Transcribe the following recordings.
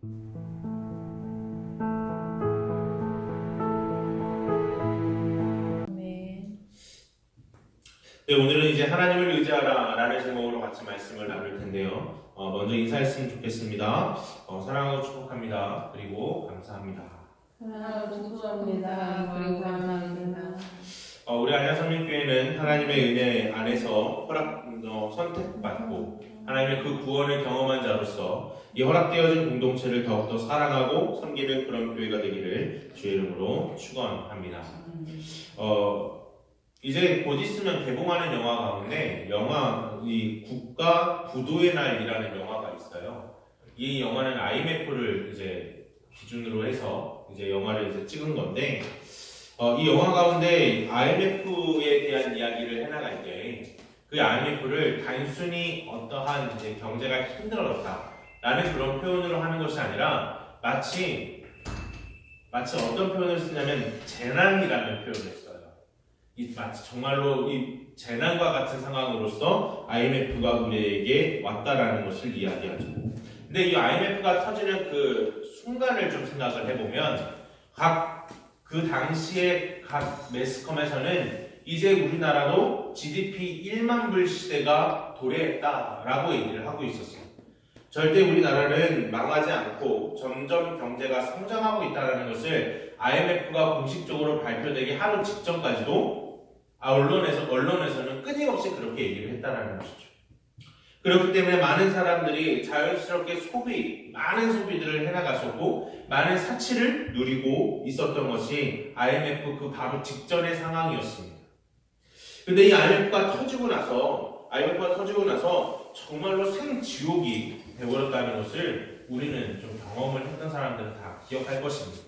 네, 오늘은 이제 하나님을 의지하라 라는 제목으로 같이 말씀을 나눌 텐데요. 먼저 인사했으면 좋겠습니다. 사랑하고 축복합니다. 그리고 감사합니다. 사랑하고 축복합니다. 그리고 감사합니다. 우리 안양성민교회는 하나님의 은혜 안에서 선택받고 하나님의 그 구원을 경험한 자로서 이 허락되어진 공동체를 더욱더 사랑하고 섬기는 그런 교회가 되기를 주의 이름으로 축원합니다. 이제 곧 있으면 개봉하는 영화 가운데 이 국가 부도의 날이라는 영화가 있어요. 이 영화는 IMF를 이제 기준으로 해서 이제 영화를 이제 찍은 건데 이 영화 가운데 IMF에 대한 이야기를 해나갈 때 그 IMF를 단순히 어떠한 이제 경제가 힘들어졌다라는 그런 표현으로 하는 것이 아니라 마치 어떤 표현을 쓰냐면 재난이라는 표현을 써요. 마치 정말로 이 재난과 같은 상황으로서 IMF가 우리에게 왔다라는 것을 이야기하죠. 근데 이 IMF가 터지는 그 순간을 좀 생각을 해보면 그 당시에 각 매스컴에서는 이제 우리나라도 GDP 1만 불 시대가 도래했다라고 얘기를 하고 있었어요. 절대 우리나라는 망하지 않고 점점 경제가 성장하고 있다는 것을 IMF가 공식적으로 발표되기 하루 직전까지도 언론에서는 끊임없이 그렇게 얘기를 했다는 것이죠. 그렇기 때문에 많은 사람들이 자연스럽게 많은 소비들을 해나갔었고 많은 사치를 누리고 있었던 것이 IMF 그 바로 직전의 상황이었습니다. 근데 이 IMF가 터지고 나서 정말로 생지옥이 되어버렸다는 것을 우리는 좀 경험을 했던 사람들은 다 기억할 것입니다.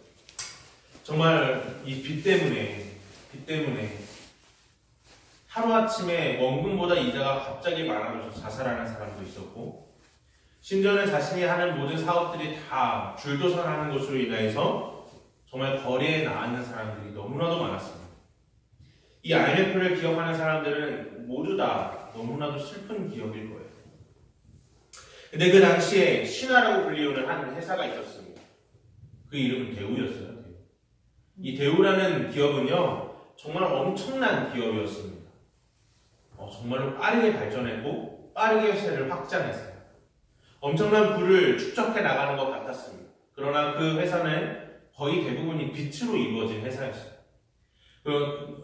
정말 이 빚 때문에 하루아침에 원금보다 이자가 갑자기 많아져서 자살하는 사람도 있었고 심지어는 자신이 하는 모든 사업들이 다 줄도산하는 것으로 인해서 정말 거리에 나앉는 사람들이 너무나도 많았습니다. 이 IMF를 기억하는 사람들은 모두 다 너무나도 슬픈 기억일 거예요. 근데 그 당시에 신화라고 불리우는 한 회사가 있었습니다. 그 이름은 대우였어요. 이 대우라는 기업은요 정말 엄청난 기업이었습니다. 정말로 빠르게 발전했고 빠르게 회사를 확장했어요. 엄청난 부를 축적해 나가는 것 같았습니다. 그러나 그 회사는 거의 대부분이 빚으로 이루어진 회사였어요.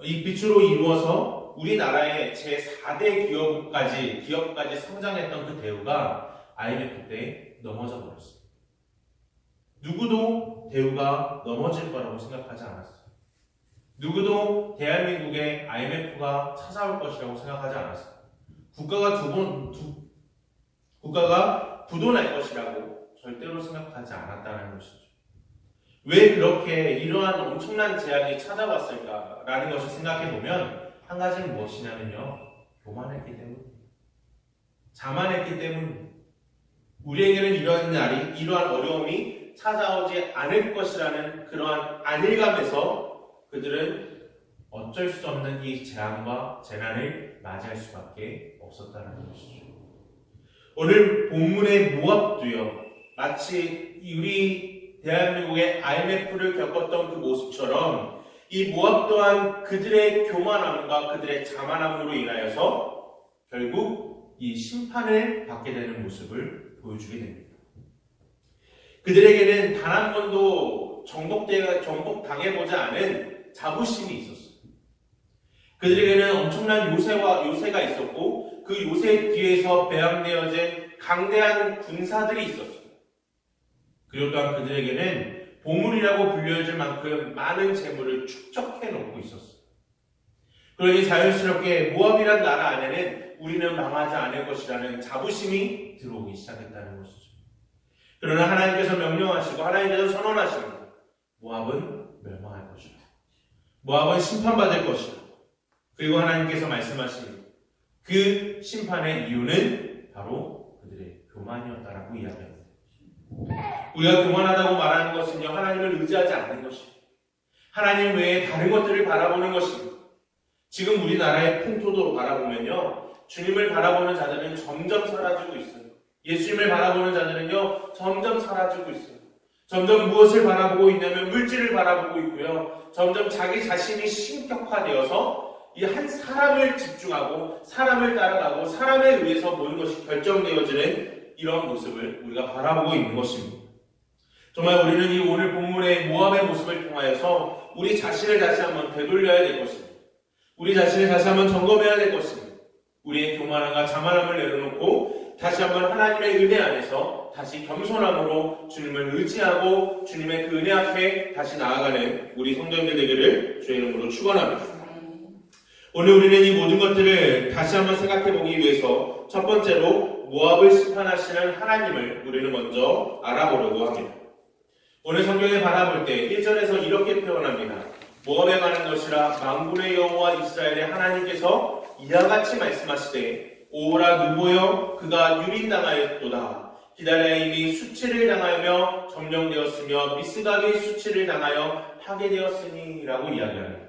이 빚으로 이루어서 우리나라의 제4대 기업까지 성장했던 그 대우가 IMF 때 넘어져 버렸어요. 누구도 대우가 넘어질 거라고 생각하지 않았어요. 누구도 대한민국에 IMF가 찾아올 것이라고 생각하지 않았어요. 국가가 부도날 것이라고 절대로 생각하지 않았다는 것이죠. 왜 그렇게 이러한 엄청난 재앙이 찾아왔을까라는 것을 생각해보면 한 가지는 무엇이냐면요. 교만했기 때문입니다. 자만했기 때문입니다. 우리에게는 이러한 어려움이 찾아오지 않을 것이라는 그러한 안일감에서 그들은 어쩔 수 없는 이 재앙과 재난을 맞이할 수밖에 없었다는 것이죠. 오늘 본문의 모압도요. 마치 우리 대한민국의 IMF를 겪었던 그 모습처럼 이 모압 또한 그들의 교만함과 그들의 자만함으로 인하여서 결국 이 심판을 받게 되는 모습을 보여주게 됩니다. 그들에게는 단 한 번도 정복당해보지 않은 자부심이 있었어요. 그들에게는 엄청난 요새가 있었고 그 요새 뒤에서 배양되어진 강대한 군사들이 있었어요. 그리고 또한 그들에게는 보물이라고 불려질 만큼 많은 재물을 축적해 놓고 있었어요. 그러니 자연스럽게 모압이란 나라 안에는 우리는 망하지 않을 것이라는 자부심이 들어오기 시작했다는 것이죠. 그러나 하나님께서 명령하시고 하나님께서 선언하시고 모압은 멸망할 것이다. 모압은 심판받을 것이다. 그리고 하나님께서 말씀하신 그 심판의 이유는 바로 그들의 교만이었다라고 이야기합니다. 우리가 교만하다고 말하는 것은요, 하나님을 의지하지 않는 것입니다. 하나님 외에 다른 것들을 바라보는 것입니다. 지금 우리나라의 풍토도 바라보면요, 주님을 바라보는 자들은 점점 사라지고 있어요. 예수님을 바라보는 자들은요, 점점 사라지고 있어요. 점점 무엇을 바라보고 있냐면 물질을 바라보고 있고요. 점점 자기 자신이 신격화되어서 이 한 사람을 집중하고 사람을 따라가고 사람에 의해서 모든 것이 결정되어지는 이런 모습을 우리가 바라보고 있는 것입니다. 정말 우리는 이 오늘 본문의 모압의 모습을 통하여서 우리 자신을 다시 한번 되돌려야 될 것입니다. 우리 자신을 다시 한번 점검해야 될 것입니다. 우리의 교만함과 자만함을 내려놓고 다시 한번 하나님의 은혜 안에서 다시 겸손함으로 주님을 의지하고 주님의 그 은혜 앞에 다시 나아가는 우리 성도님들 되기를 주의 이름으로 축원합니다. 오늘 우리는 이 모든 것들을 다시 한번 생각해 보기 위해서 첫 번째로 모압을 심판하시는 하나님을 우리는 먼저 알아보려고 합니다. 오늘 성경에 바라볼 때 1절에서 이렇게 표현합니다. 모압에 가는 것이라 만군의 여호와 이스라엘의 하나님께서 이와 같이 말씀하시되 오라 누보여 그가 유린당하였도다. 기다라임이 수치를 당하며 점령되었으며 미스갑이 수치를 당하여 파괴되었으니 라고 이야기합니다.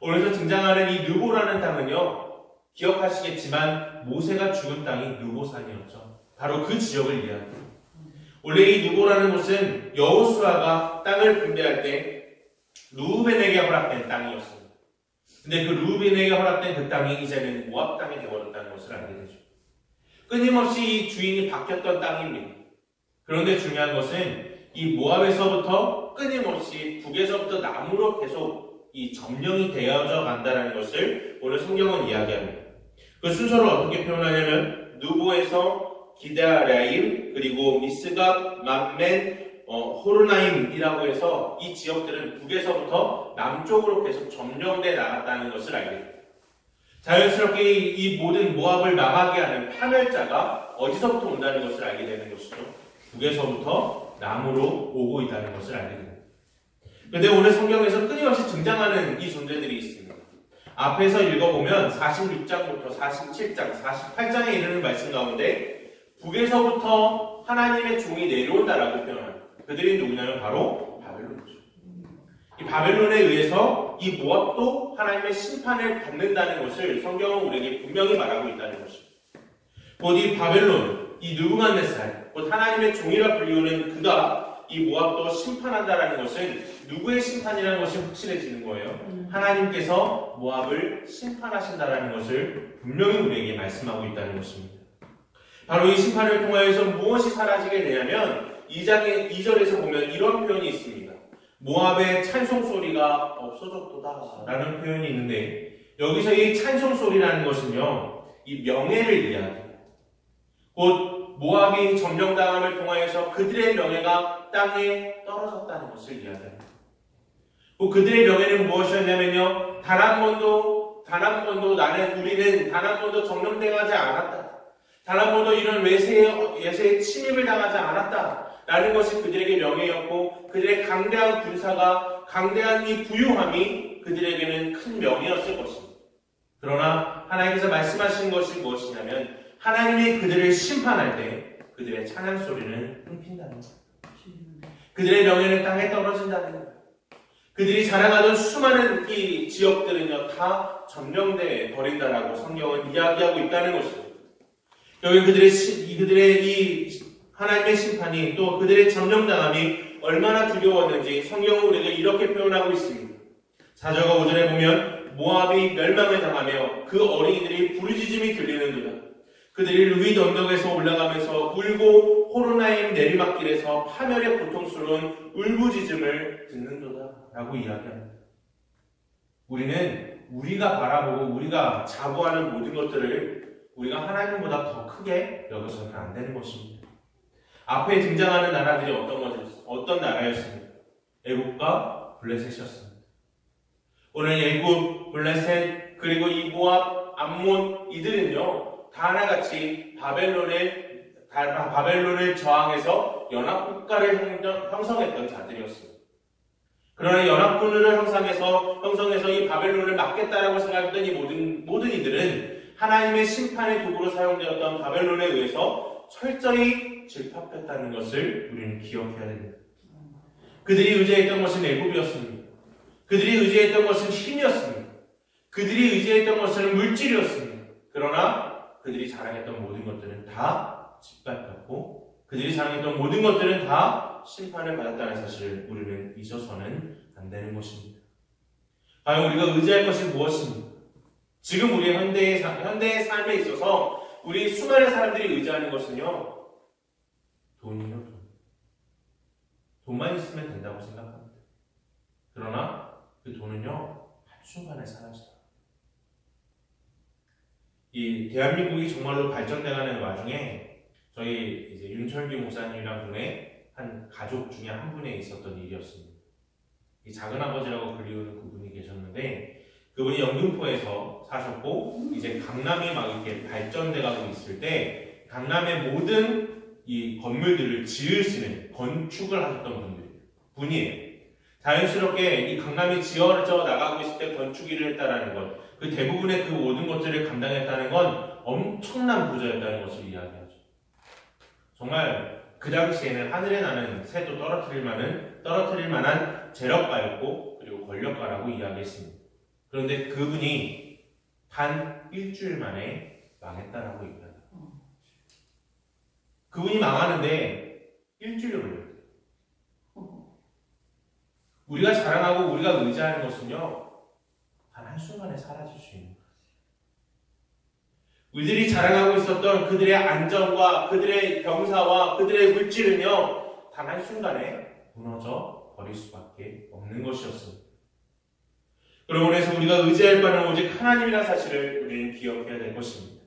오늘서 등장하는 이 느보라는 땅은요, 기억하시겠지만 모세가 죽은 땅이 느보산이었죠. 바로 그 지역을 이야기합니다. 원래 이 느보라는 곳은 여호수아가 땅을 분배할 때 루벤에게 허락된 땅이었습니다. 근데 그 루벤에게 허락된 그 땅이 이제는 모압 땅이 되어버렸다는 것을 알게 되죠. 끊임없이 이 주인이 바뀌었던 땅입니다. 그런데 중요한 것은 이 모압에서부터 끊임없이 북에서부터 남으로 계속 이 점령이 되어져 간다는 것을 오늘 성경은 이야기합니다. 그 순서를 어떻게 표현하냐면 누보에서 기다라임 그리고 미스갑, 맘멘, 호르나임이라고 해서 이 지역들은 북에서부터 남쪽으로 계속 점령돼 나갔다는 것을 알게 됩니다. 자연스럽게 이 모든 모압을 망하게 하는 파멸자가 어디서부터 온다는 것을 알게 되는 것이죠. 북에서부터 남으로 오고 있다는 것을 알게 됩니다. 그런데 오늘 성경에서 끊임없이 등장하는 이 존재들이 있습니다. 앞에서 읽어보면 46장부터 47장, 48장에 이르는 말씀 가운데 북에서부터 하나님의 종이 내려온다라고 표현합니다. 그들이 누구냐면 바로 바벨론이죠. 이 바벨론에 의해서 이 모압도 하나님의 심판을 받는다는 것을 성경은 우리에게 분명히 말하고 있다는 것입니다. 곧 이 바벨론, 이 느부갓네살, 곧 하나님의 종이라 불리우는 그가 이 모압도 심판한다라는 것은 누구의 심판이라는 것이 확실해지는 거예요. 하나님께서 모압을 심판하신다라는 것을 분명히 우리에게 말씀하고 있다는 것입니다. 바로 이 심판을 통하여서 무엇이 사라지게 되냐면 2절에서 보면 이런 표현이 있습니다. 모압의 찬송소리가 없어졌도다 라는 표현이 있는데 여기서 이 찬송소리라는 것은요, 이 명예를 이야기해요. 곧 모압이 점령당함을 통하여서 그들의 명예가 땅에 떨어졌다는 것을 이야기합니다. 그들의 명예는 무엇이었냐면요, 단 한 번도 우리는 단 한 번도 점령당하지 않았다. 단 한 번도 이런 외세의 침입을 당하지 않았다. 라는 것이 그들에게 명예였고, 그들의 강대한 군사가, 강대한 이 부유함이 그들에게는 큰 명예였을 것입니다. 그러나 하나님께서 말씀하신 것이 무엇이냐면, 하나님이 그들을 심판할 때 그들의 찬양 소리는 끊긴다는 것. 그들의 명예는 땅에 떨어진다는 것. 그들이 자랑하던 수많은 이 지역들은요, 다 점령돼 버린다라고 성경은 이야기하고 있다는 것입니다. 여기 그들의 이 하나님의 심판이 또 그들의 점령당함이 얼마나 두려웠는지 성경은 우리에게 이렇게 표현하고 있습니다. 4절과 5절에 보면 모압이 멸망을 당하며 그 어린이들이 부르짖음이 들리는도다. 그들이 루윗 언덕에서 올라가면서 울고 호로나임 내리막길에서 파멸의 고통스러운 울부짖음을 듣는도다 라고 이야기합니다. 우리는 우리가 바라보고 우리가 자부하는 모든 것들을 우리가 하나님보다 더 크게 여겨서는 안 되는 것입니다. 앞에 등장하는 나라들이 어떤 나라였습니까? 애굽과 블레셋이었습니다. 오늘 애굽, 블레셋, 그리고 이 모압, 암몬 이들은요, 다 하나같이 바벨론을 저항해서 연합국가를 형성했던 자들이었습니다. 그러나 연합군을 형성해서 이 바벨론을 막겠다라고 생각했던 이 모든 이들은 하나님의 심판의 도구로 사용되었던 바벨론에 의해서 철저히 질팝했다는 것을 우리는 기억해야 됩니다. 그들이 의지했던 것은 애굽이었습니다. 그들이 의지했던 것은 힘이었습니다. 그들이 의지했던 것은 물질이었습니다. 그러나 그들이 자랑했던 모든 것들은 다 짓밟혔고 그들이 자랑했던 모든 것들은 다 심판을 받았다는 사실을 우리는 잊어서는 안 되는 것입니다. 과연 우리가 의지할 것이 무엇입니까? 지금 우리의 현대의 삶에 있어서 우리 수많은 사람들이 의지하는 것은요, 돈이요, 돈. 돈만 있으면 된다고 생각합니다. 그러나 그 돈은요, 한순간에 사라지다. 이 대한민국이 정말로 발전돼가는 와중에 저희 이제 윤철규 목사님이란 분의 한 가족 중에 한 분에 있었던 일이었습니다. 이 작은 아버지라고 불리우는 그분이 계셨는데 그분이 영등포에서 사셨고 이제 강남이 막 이렇게 발전돼가고 있을 때 강남의 모든 이 건물들을 지으시는 건축을 하셨던 분이에요. 자연스럽게 이 강남이 지어져 나가고 있을 때 건축 일을 했다라는 것, 그 대부분의 그 모든 것들을 감당했다는 건 엄청난 부자였다는 것을 이야기하죠. 정말 그 당시에는 하늘에 나는 새도 떨어뜨릴 만한 재력가였고 그리고 권력가라고 이야기했습니다. 그런데 그분이 단 일주일 만에 망했다라고 얘기합니다. 그분이 망하는데 일주일이 걸렸대요. 우리가 자랑하고 우리가 의지하는 것은요, 단 한순간에 사라질 수 있는 거예요. 우리들이 자랑하고 있었던 그들의 안정과 그들의 병사와 그들의 물질은요, 단 한순간에 무너져 버릴 수밖에 없는 것이었습니다. 그러므로 해서 우리가 의지할 바는 오직 하나님이라는 사실을 우리는 기억해야 될 것입니다.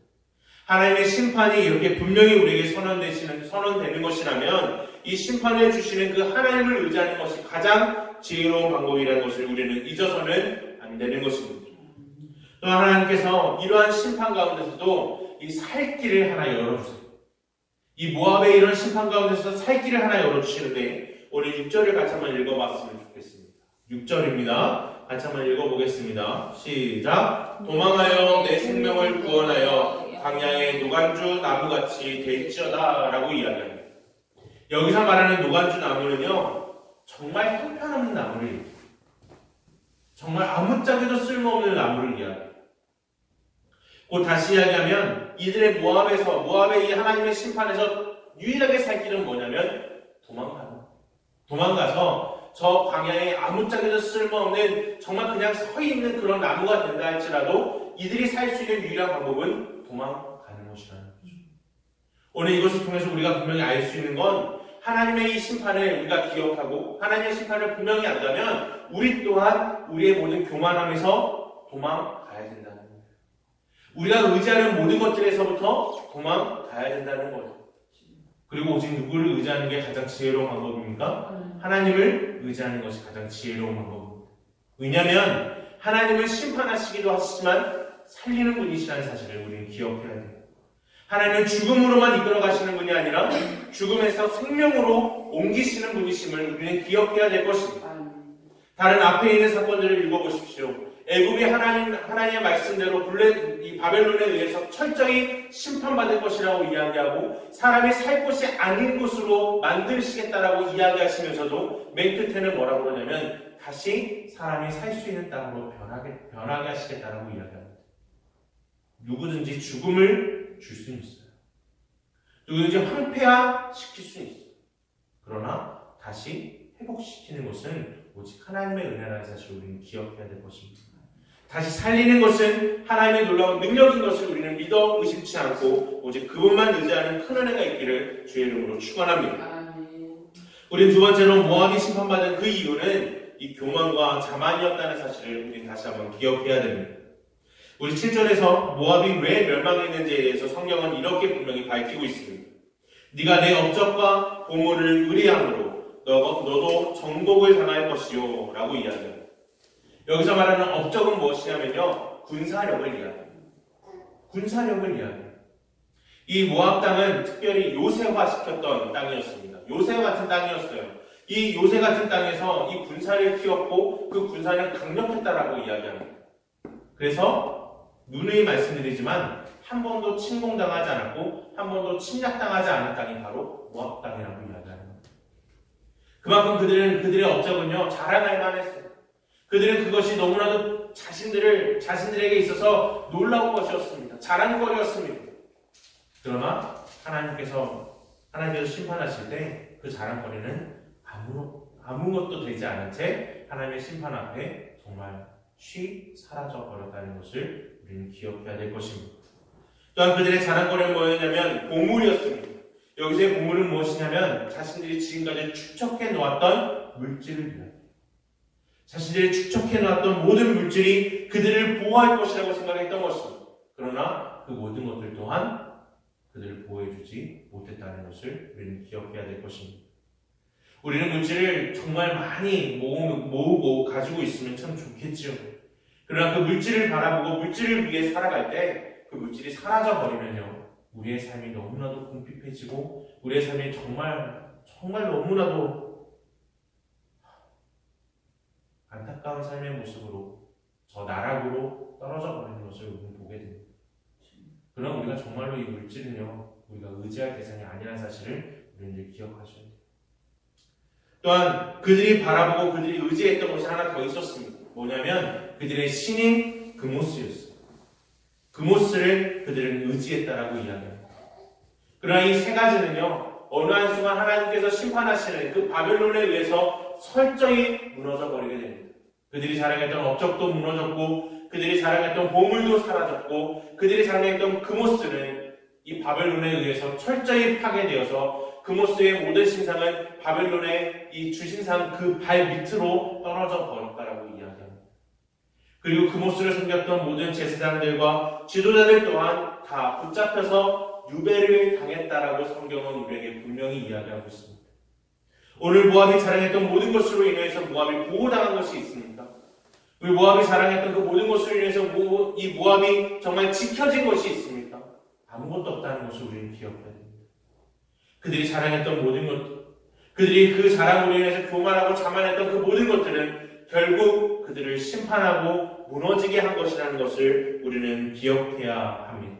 하나님의 심판이 이렇게 분명히 우리에게 선언되는 것이라면 이 심판을 주시는 그 하나님을 의지하는 것이 가장 지혜로운 방법이라는 것을 우리는 잊어서는 안 되는 것입니다. 또 하나님께서 이러한 심판 가운데서도 이 살 길을 하나 열어주세요. 이 모압의 이런 심판 가운데서 살 길을 하나 열어주시는데 오늘 6절을 같이 한번 읽어봤으면 좋겠습니다. 6절입니다. 같이 한번 읽어보겠습니다. 시작. 도망하여 내 생명을 구원하여 광야의 노간주 나무같이 될지어다 라고 이야기합니다. 여기서 말하는 노간주 나무는요, 정말 형편없는 나무를 얘기해요. 정말 아무짝에도 쓸모없는 나무를 이야기해요. 곧 다시 이야기하면 이들의 모압의 이 하나님의 심판에서 유일하게 살 길은 뭐냐면 도망가서 저 광야에 아무짝에도 쓸모없는 정말 그냥 서 있는 그런 나무가 된다 할지라도 이들이 살 수 있는 유일한 방법은 도망가는 것이라는 거죠. 오늘 이것을 통해서 우리가 분명히 알 수 있는 건 하나님의 이 심판을 우리가 기억하고 하나님의 심판을 분명히 안다면 우리 또한 우리의 모든 교만함에서 도망가야 된다는 거예요. 우리가 의지하는 모든 것들에서부터 도망가야 된다는 거예요. 그리고 오직 누구를 의지하는 게 가장 지혜로운 방법입니까? 하나님을 의지하는 것이 가장 지혜로운 방법입니다. 왜냐하면 하나님은 심판하시기도 하시지만 살리는 분이시라는 사실을 우리는 기억해야 돼요. 하나님은 죽음으로만 이끌어 가시는 분이 아니라 죽음에서 생명으로 옮기시는 분이심을 우리는 기억해야 될 것입니다. 다른 앞에 있는 사건들을 읽어보십시오. 애굽이 하나님의 말씀대로 이 바벨론에 의해서 철저히 심판받을 것이라고 이야기하고 사람이 살 곳이 아닌 곳으로 만드시겠다라고 이야기하시면서도 맨 끝에는 뭐라고 그러냐면 다시 사람이 살 수 있는 땅으로 변하게 하시겠다라고 이야기합니다. 누구든지 죽음을 줄 수는 있어요. 누구든지 황폐화시킬 수는 있어요. 그러나 다시 회복시키는 것은 오직 하나님의 은혜라는 사실을 우리는 기억해야 될 것입니다. 다시 살리는 것은 하나님의 놀라운 능력인 것을 우리는 믿어 의심치 않고 오직 그분만 의지하는 큰 은혜가 있기를 주의 이름으로 축원합니다. 우리는 두 번째로 모압이 심판받은 그 이유는 이 교만과 자만이었다는 사실을 우리는 다시 한번 기억해야 됩니다. 우리 7절에서 모압이 왜 멸망했는지에 대해서 성경은 이렇게 분명히 밝히고 있습니다. 네가 내 업적과 보물을 의뢰함으로 너도 정복을 당할 것이요 라고 이야기합니다. 여기서 말하는 업적은 무엇이냐면요, 군사력을 이야기합니다. 군사력을 이야기합니다. 이 모압 땅은 특별히 요새화시켰던 땅이었습니다. 요새 같은 땅이었어요. 이 요새 같은 땅에서 이 군사를 키웠고 그 군사는 강력했다라고 이야기합니다. 그래서 누누이 말씀드리지만 한 번도 침공당하지 않았고 한 번도 침략당하지 않은 땅이 바로 모압 땅이라고 이야기하는 겁니다. 그만큼 그들의 업적은요, 자랑할 만했어요. 그들은 그것이 너무나도 자신들에게 있어서 놀라운 것이었습니다. 자랑거리였습니다. 그러나 하나님께서 심판하실 때 그 자랑거리는 아무것도 되지 않은 채 하나님의 심판 앞에 정말 쉬 사라져 버렸다는 것을 우리는 기억해야 될 것입니다. 또한 그들의 자랑거리는 뭐였냐면 보물이었습니다. 여기서의 보물은 무엇이냐면 자신들이 지금까지 축적해 놓았던 물질을 이야기해요. 자신들이 축적해 놓았던 모든 물질이 그들을 보호할 것이라고 생각했던 것입니다. 그러나 그 모든 것들 또한 그들을 보호해주지 못했다는 것을 우리는 기억해야 될 것입니다. 우리는 물질을 정말 많이 모으고 가지고 있으면 참 좋겠지요. 그러나 그 물질을 바라보고 물질을 위해 살아갈 때 그 물질이 사라져버리면요, 우리의 삶이 너무나도 궁핍해지고 우리의 삶이 정말 너무나도 안타까운 삶의 모습으로 저 나락으로 떨어져 버리는 것을 우리는 보게 됩니다. 그러나 우리가 정말로 이 물질은요, 우리가 의지할 대상이 아니라는 사실을 우리는 기억하셔야 돼요. 또한 그들이 바라보고 그들이 의지했던 것이 하나 더 있었습니다. 뭐냐면 그들의 신인 그모스였어요. 그모스를 그들은 의지했다라고 이야기합니다. 그러나 이 세 가지는요, 어느 한순간 하나님께서 심판하시는 그 바벨론에 의해서 철저히 무너져 버리게 됩니다. 그들이 자랑했던 업적도 무너졌고 그들이 자랑했던 보물도 사라졌고 그들이 자랑했던 그모스는 이 바벨론에 의해서 철저히 파괴되어서 그모스의 모든 신상은 바벨론의 이 주신상 그 발 밑으로 떨어져 버렸다라고 이야기합니다. 그리고 그모스를 섬겼던 모든 제사장들과 지도자들 또한 다 붙잡혀서 유배를 당했다라고 성경은 우리에게 분명히 이야기하고 있습니다. 오늘 모압이 자랑했던 모든 것으로 인해서 모압이 보호당한 것이 있습니까? 우리 모압이 자랑했던 그 모든 것으로 인해서 이 모압이 정말 지켜진 것이 있습니까? 아무것도 없다는 것을 우리는 기억해야 됩니다. 그들이 자랑했던 모든 것들, 그들이 그 자랑으로 인해서 교만하고 자만했던 그 모든 것들은 결국 그들을 심판하고 무너지게 한 것이라는 것을 우리는 기억해야 합니다.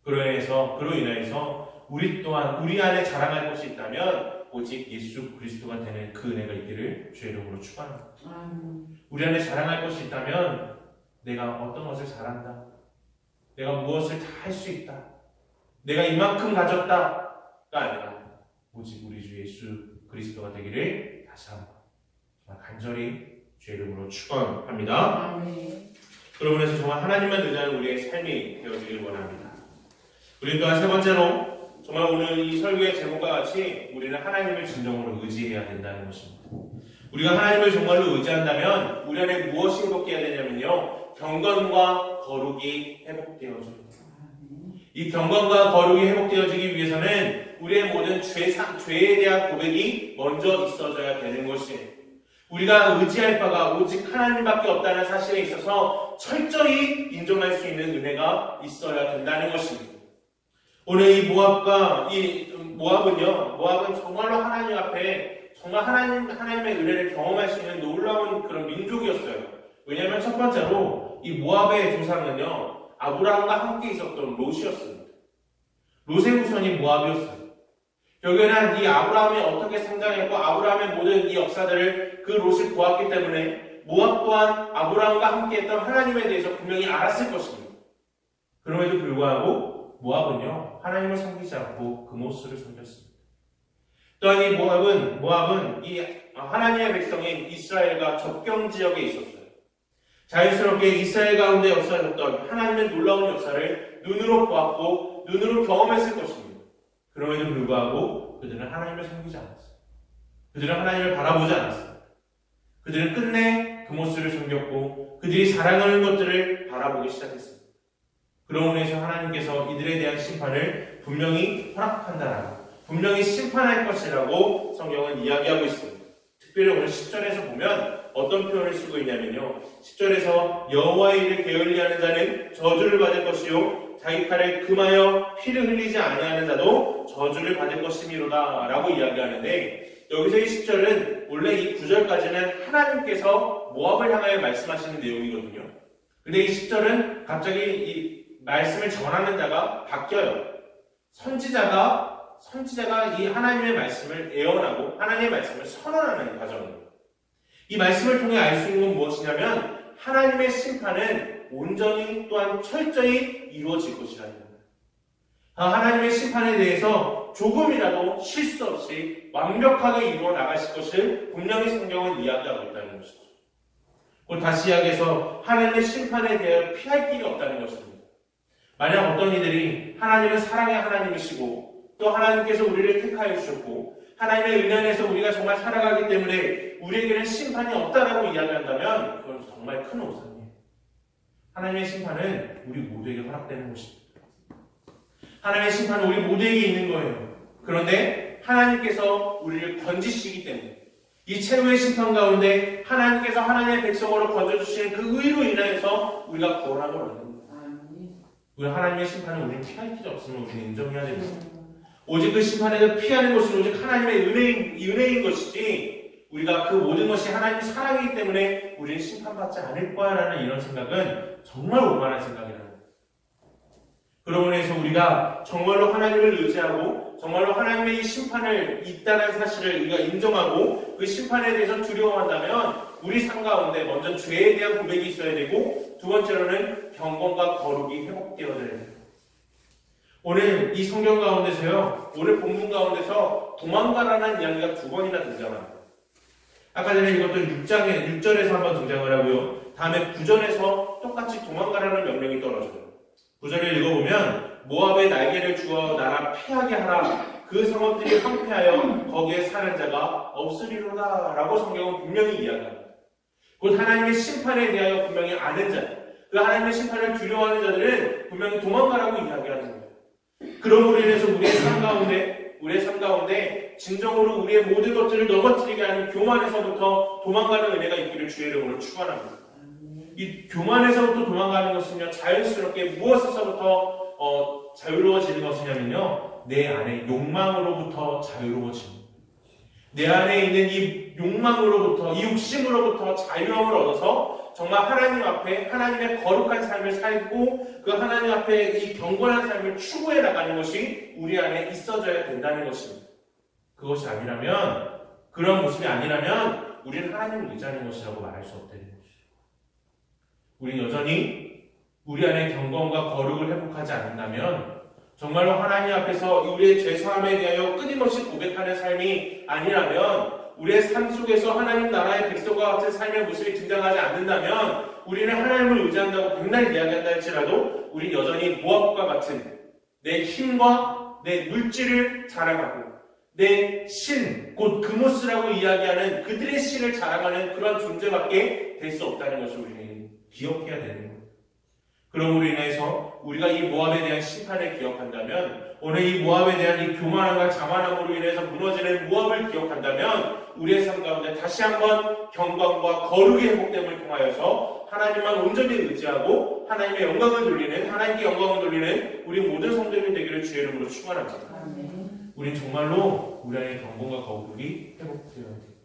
그로 인해서 우리 또한 우리 안에 자랑할 것이 있다면 오직 예수 그리스도가 되는 그 은혜가 있기를 주의 이름으로 축원합니다. 우리 안에 자랑할 것이 있다면 내가 어떤 것을 잘한다, 내가 무엇을 다 할 수 있다, 내가 이만큼 가졌다가 아니라 오직 우리 주 예수 그리스도가 되기를 다시 한번 정말 간절히 주의 이름으로 축원합니다. 그러므로 해서 정말 하나님만 의지하는 우리의 삶이 되어지길 원합니다. 우리 또한 세 번째로 정말 오늘 이 설교의 제목과 같이 우리는 하나님을 진정으로 의지해야 된다는 것입니다. 우리가 하나님을 정말로 의지한다면 우리 안에 무엇이 회복되어야 되냐면요, 경건과 거룩이 회복되어집니다. 이 경건과 거룩이 회복되어지기 위해서는 우리의 모든 죄에 대한 고백이 먼저 있어져야 되는 것이에요. 우리가 의지할 바가 오직 하나님밖에 없다는 사실에 있어서 철저히 인정할 수 있는 은혜가 있어야 된다는 것입니다. 오늘 이 모압은 정말로 하나님 앞에 정말 하나님의 은혜를 경험할 수 있는 놀라운 그런 민족이었어요. 왜냐하면 첫 번째로 이 모압의 조상은요, 아브라함과 함께 있었던 롯이었습니다. 롯의 후손이 모압이었어요. 결국에는 이 아브라함이 어떻게 성장했고 아브라함의 모든 이 역사들을 그 롯이 보았기 때문에 모압 또한 아브라함과 함께했던 하나님에 대해서 분명히 알았을 것입니다. 그럼에도 불구하고 모압은요, 하나님을 섬기지 않고 그모스를 섬겼습니다. 또한 이 모압은 이 하나님의 백성인 이스라엘과 접경 지역에 있었어요. 자연스럽게 이스라엘 가운데 역사했던 하나님의 놀라운 역사를 눈으로 보았고 눈으로 경험했을 것입니다. 그럼에도 불구하고 그들은 하나님을 섬기지 않았어요. 그들은 하나님을 바라보지 않았어요. 그들은 끝내 그모스를 섬겼고 그들이 자랑하는 것들을 바라보기 시작했습니다. 그러므로 해서 하나님께서 이들에 대한 심판을 분명히 허락한다라고, 분명히 심판할 것이라고 성경은 이야기하고 있습니다. 특별히 오늘 10절에서 보면 어떤 표현을 쓰고 있냐면요, 10절에서 여호와의 일을 게을리하는 자는 저주를 받을 것이요 자기 칼에 금하여 피를 흘리지 아니하는 자도 저주를 받을 것이미로다 라고 이야기하는데, 여기서 이 10절은 원래 이 9절까지는 하나님께서 모압을 향하여 말씀하시는 내용이거든요. 근데 이 10절은 갑자기 이 말씀을 전하는 자가 바뀌어요. 선지자가 이 하나님의 말씀을 예언하고 하나님의 말씀을 선언하는 과정입니다. 이 말씀을 통해 알 수 있는 건 무엇이냐면 하나님의 심판은 온전히 또한 철저히 이루어질 것이라는 겁니다. 하나님의 심판에 대해서 조금이라도 실수 없이 완벽하게 이루어 나가실 것을 분명히 성경은 이야기하고 있다는 것이죠. 곧 다시 이야기해서 하나님의 심판에 대해 피할 길이 없다는 것입니다. 만약 어떤 이들이 하나님은 사랑의 하나님이시고 또 하나님께서 우리를 택하여 주셨고 하나님의 은혜 안에서 우리가 정말 살아가기 때문에 우리에게는 심판이 없다라고 이야기한다면 그건 정말 큰 오산이에요. 하나님의 심판은 우리 모두에게 허락되는 것입니다. 하나님의 심판은 우리 모두에게 있는 거예요. 그런데 하나님께서 우리를 건지시기 때문에 이 최후의 심판 가운데 하나님께서 하나님의 백성으로 건져주시는 그 의로 인하여서 우리가 구원함을 얻는 거예요. 우리 하나님의 심판은 우리는 피할 길이 없음을 우리는 인정해야 됩니다. 오직 그 심판에서 피하는 것은 오직 하나님의 은혜인 것이지 우리가 그 모든 것이 하나님의 사랑이기 때문에 우리는 심판받지 않을 거야라는 이런 생각은 정말 오만한 생각이라는 거예요. 그러므로 해서 우리가 정말로 하나님을 의지하고 정말로 하나님의 이 심판을 있다는 사실을 우리가 인정하고 그 심판에 대해서 두려워한다면 우리 삶 가운데 먼저 죄에 대한 고백이 있어야 되고 두 번째로는 경건과 거룩이 회복되어야 돼요. 오늘 이 성경 가운데서요, 오늘 본문 가운데서 도망가라는 이야기가 2번이나 등장합니다. 아까 전에 읽었던 6절에서 한번 등장을 하고요. 다음에 9절에서 똑같이 도망가라는 명령이 떨어져요. 9절을 읽어보면 모압의 날개를 주어 나라 피하게 하라. 그 성읍들이 황폐하여 거기에 사는 자가 없으리로다. 라고 성경은 분명히 이야기합니다. 곧 하나님의 심판에 대하여 분명히 아는 자, 그 하나님의 심판을 두려워하는 자들은 분명히 도망가라고 이야기하는 거예요. 그러므로 인해서 우리의 삶 가운데 진정으로 우리의 모든 것들을 넘어뜨리게 하는 교만에서부터 도망가는 은혜가 있기를 주의 이름으로 축원합니다. 이 교만에서부터 도망가는 것은요, 자연스럽게 무엇에서부터 자유로워지는 것이냐면요, 내 안에 욕망으로부터 자유로워집니다. 내 안에 있는 이 욕망으로부터, 이 욕심으로부터 자유함을 얻어서 정말 하나님 앞에 하나님의 거룩한 삶을 살고 그 하나님 앞에 이 경건한 삶을 추구해 나가는 것이 우리 안에 있어져야 된다는 것입니다. 그것이 아니라면, 그런 모습이 아니라면 우리는 하나님을 의지하는 것이라고 말할 수 없다는 것이죠. 우리는 여전히 우리 안에 경건과 거룩을 회복하지 않는다면 정말로 하나님 앞에서 우리의 죄사함에 대하여 끊임없이 고백하는 삶이 아니라면 우리의 삶 속에서 하나님 나라의 백성과 같은 삶의 모습이 등장하지 않는다면 우리는 하나님을 의지한다고 백날 이야기한다 할지라도 우리는 여전히 모압과 같은 내 힘과 내 물질을 자랑하고 내 신, 곧 그모스라고 이야기하는 그들의 신을 자랑하는 그런 존재밖에 될 수 없다는 것을 우리는 기억해야 되는 거예요. 그러므로 인해서 우리가 이 모압에 대한 심판을 기억한다면 오늘 이 모압에 대한 이 교만함과 자만함으로 인해서 무너지는 모압을 기억한다면 우리의 삶 가운데 다시 한번 경건과 거룩의 회복됨을 통하여서 하나님만 온전히 의지하고 하나님의 영광을 돌리는 하나님께 영광을 돌리는 우리 모든 성도님이 되기를 주의 이름으로 축원합니다. 우리는 정말로 우리 안에 경건과 거룩이 회복되어야 돼요.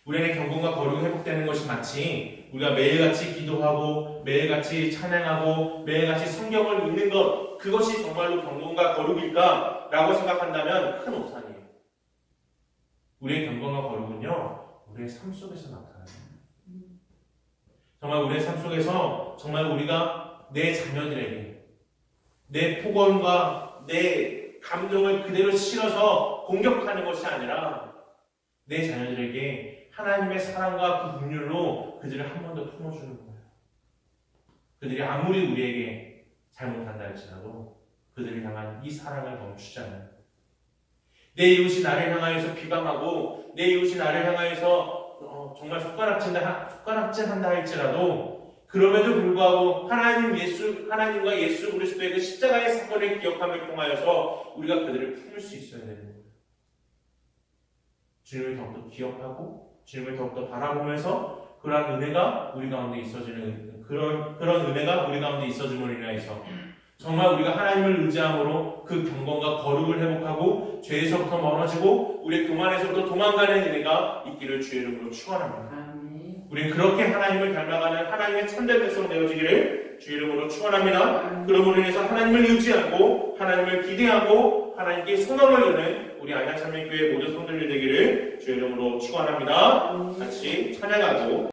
우리 안에 경건과 거룩이 회복되는 것이 마치 우리가 매일같이 기도하고 매일같이 찬양하고 매일같이 성경을 읽는 것, 그것이 정말로 경건과 거룩일까? 라고 생각한다면 큰 오산이에요. 우리의 경건과 거룩은요, 우리의 삶 속에서 나타나요. 정말 우리의 삶 속에서 정말 우리가 내 자녀들에게 내 폭언과 내 감정을 그대로 실어서 공격하는 것이 아니라 내 자녀들에게 하나님의 사랑과 그 긍휼로 그들을 한 번 더 품어주는 거예요. 그들이 아무리 우리에게 잘못한다 할지라도 그들을 향한 이 사랑을 멈추지 않아요. 내 이웃이 나를 향하여서 비방하고 내 이웃이 나를 향하여서 정말 손가락질한다 할지라도 그럼에도 불구하고 하나님과 예수 그리스도의 그 십자가의 사건을 기억함을 통하여서 우리가 그들을 품을 수 있어야 되는 거예요. 주님을 더욱더 기억하고 주님을 더욱더 바라보면서 그러한 은혜가 우리 가운데 있어지는 그런 은혜가 우리 가운데 있어짐으로 인하여서 정말 우리가 하나님을 의지함으로 그 경건과 거룩을 회복하고 죄에서부터 멀어지고 우리의 교만에서부터 도망가는 은혜가 있기를 주의 이름으로 축원합니다. 우리는 그렇게 하나님을 닮아가는 하나님의 참된 백성 되어지기를 주의 이름으로 축원합니다. 그러므로 인해서 하나님을 의지하고 하나님을 기대하고 하나님께 소망을 여는 우리 안양참여교회 모든 성도들 되기를 주의 이름으로 축원합니다. 같이 찬양하고